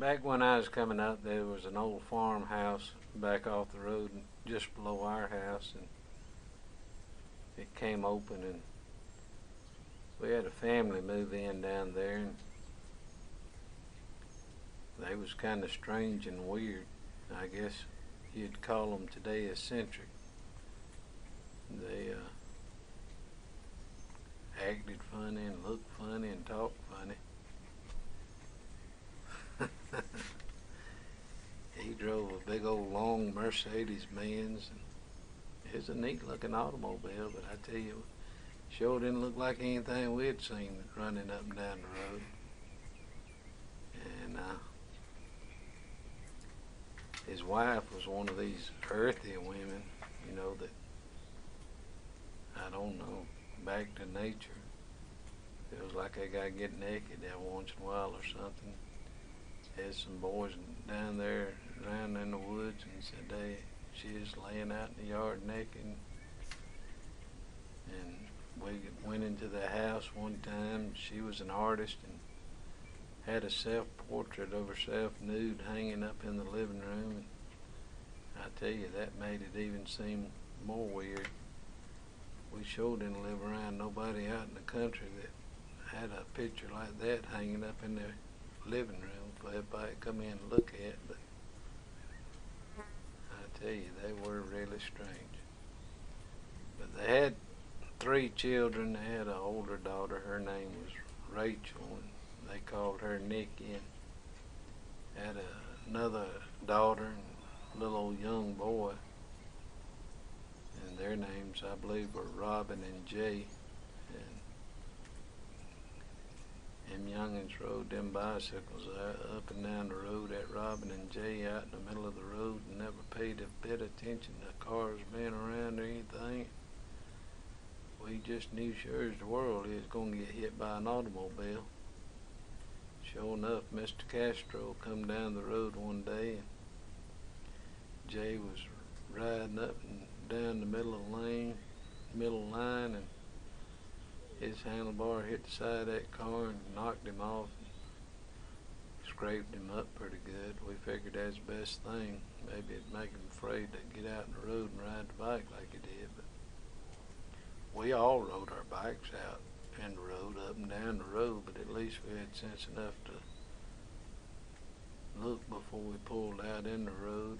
Back when I was coming up, there was an old farmhouse back off the road just below our house, and it came open, and we had a family move in down there, and they was kind of strange and weird. I guess you'd call them today eccentric. They acted funny and looked funny and talked funny. He drove a big old long Mercedes Benz, and it was a neat looking automobile, but I tell you, sure didn't look like anything we'd seen running up and down the road. And his wife was one of these earthy women, you know, that, I don't know, back to nature. Feels like they gotta get naked every once in a while or something. Had some boys down there around in the woods and said she was laying out in the yard naked. And we went into the house one time. She was an artist and had a self-portrait of herself nude hanging up in the living room. And I tell you, that made it even seem more weird. We sure didn't live around nobody out in the country that had a picture like that hanging up in their living room for everybody to come in and look at. But I tell you, they were really strange. But they had 3 children. They had an older daughter. Her name was Rachel, and they called her Nikki. And had another daughter and a little old young boy. And their names, I believe, were Robin and Jay. And them youngins rode them bicycles up and down the road at Robin and Jay out in the middle of the road and never paid a bit of attention to cars being around or anything. We just knew sure as the world he was going to get hit by an automobile. Sure enough, Mr. Castro come down the road one day, and Jay was riding up and down the middle of the lane, middle line, and his handlebar hit the side of that car and knocked him off and scraped him up pretty good. We figured that's the best thing. Maybe it'd make him afraid to get out in the road and ride the bike like he did. But we all rode our bikes out in the road, up and down the road, but at least we had sense enough to look before we pulled out in the road.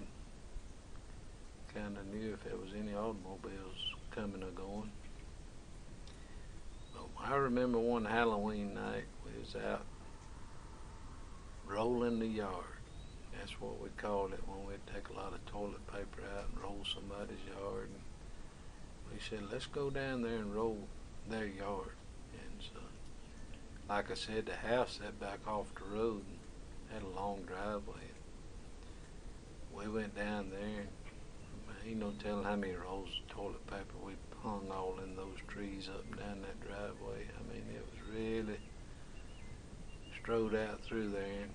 Kind of knew if there was any automobiles coming or going. I remember one Halloween night we was out rolling the yard. That's what we called it when we'd take a lot of toilet paper out and roll somebody's yard. And we said, let's go down there and roll their yard. And so, like I said, the house sat back off the road and had a long driveway. We went down there, and ain't no telling how many rolls of toilet paper we hung all in those trees up and down that driveway. I mean, it was really strode out through there. And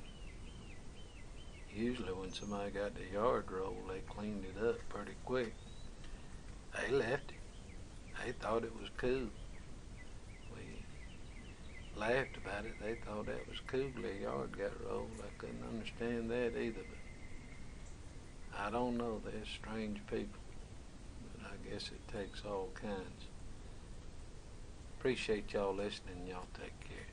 usually when somebody got the yard rolled, they cleaned it up pretty quick. They left it. They thought it was cool. We laughed about it. They thought that was cool. Their yard got rolled. I couldn't understand that either. But I don't know. They're strange people. I guess it takes all kinds. Appreciate y'all listening. Y'all take care.